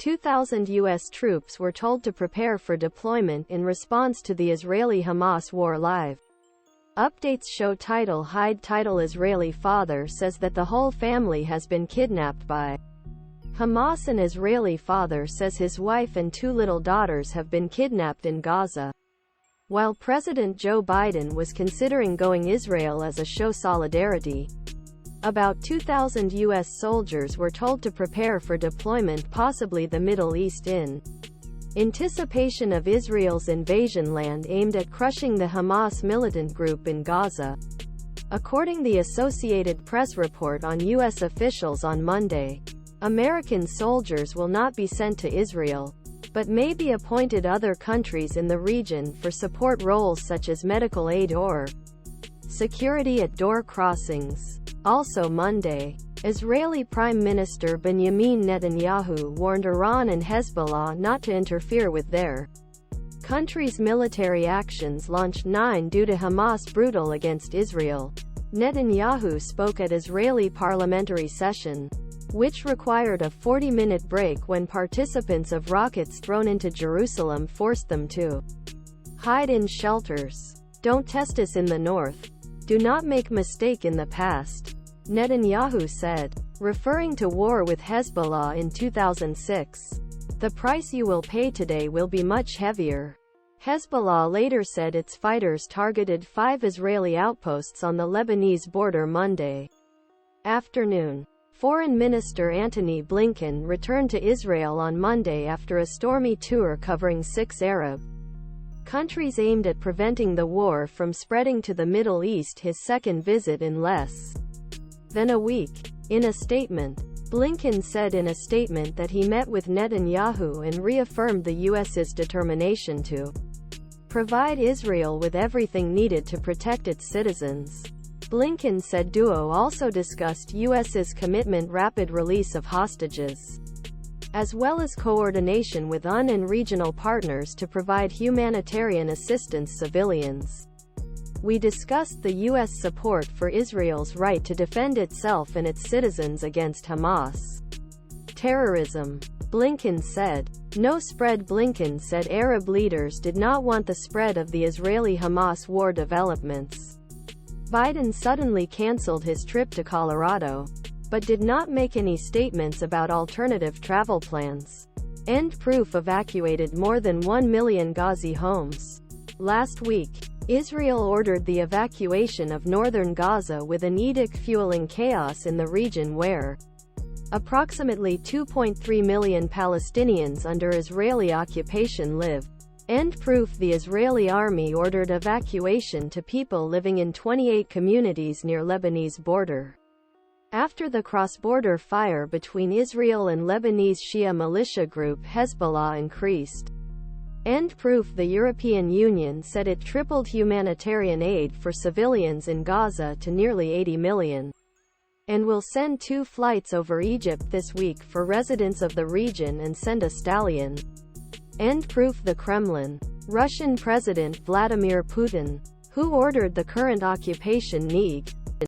2,000 U.S. troops were told to prepare for deployment in response to the Israeli-Hamas war. Live Updates show title Israeli father says that the whole family has been kidnapped by Hamas. An Israeli father says his wife and 2 little daughters have been kidnapped in Gaza. While President Joe Biden was considering going Israel as a show solidarity, about 2,000 U.S. soldiers were told to prepare for deployment, possibly the Middle East, in anticipation of Israel's invasion land aimed at crushing the Hamas militant group in Gaza. According to the Associated Press report on U.S. officials on Monday, American soldiers will not be sent to Israel, but may be appointed other countries in the region for support roles such as medical aid or security at door crossings. Also Monday, Israeli Prime Minister Binyamin Netanyahu warned Iran and Hezbollah not to interfere with their country's military actions launched 9 due to Hamas brutal against Israel. Netanyahu spoke at Israeli parliamentary session, which required a 40-minute break when participants of rockets thrown into Jerusalem forced them to hide in shelters. "Don't test us in the north. Do not make mistake in the past," Netanyahu said, referring to war with Hezbollah in 2006. "The price you will pay today will be much heavier." Hezbollah later said its fighters targeted 5 Israeli outposts on the Lebanese border Monday afternoon. Foreign Minister Antony Blinken returned to Israel on Monday after a stormy tour covering 6 Arab countries aimed at preventing the war from spreading to the Middle East, his second visit in less than a week. In a statement, Blinken said in a statement that he met with Netanyahu and reaffirmed the U.S.'s determination to provide Israel with everything needed to protect its citizens. Blinken said duo also discussed U.S.'s commitment rapid release of hostages, as well as coordination with UN and regional partners to provide humanitarian assistance civilians. "We discussed the U.S. support for Israel's right to defend itself and its citizens against Hamas terrorism," Blinken said. No spread. Blinken said Arab leaders did not want the spread of the Israeli-Hamas war developments. Biden suddenly canceled his trip to Colorado, but did not make any statements about alternative travel plans. End proof evacuated more than 1 million Gazzi homes. Last week, Israel ordered the evacuation of northern Gaza with an edict fueling chaos in the region where approximately 2.3 million Palestinians under Israeli occupation live. End proof. The Israeli army ordered evacuation to people living in 28 communities near Lebanese border after the cross-border fire between Israel and Lebanese Shia militia group Hezbollah increased. End proof. The European Union said it tripled humanitarian aid for civilians in Gaza to nearly 80 million, and will send 2 flights over Egypt this week for residents of the region and send a stallion. End proof. The Kremlin. Russian President Vladimir Putin, who ordered the current occupation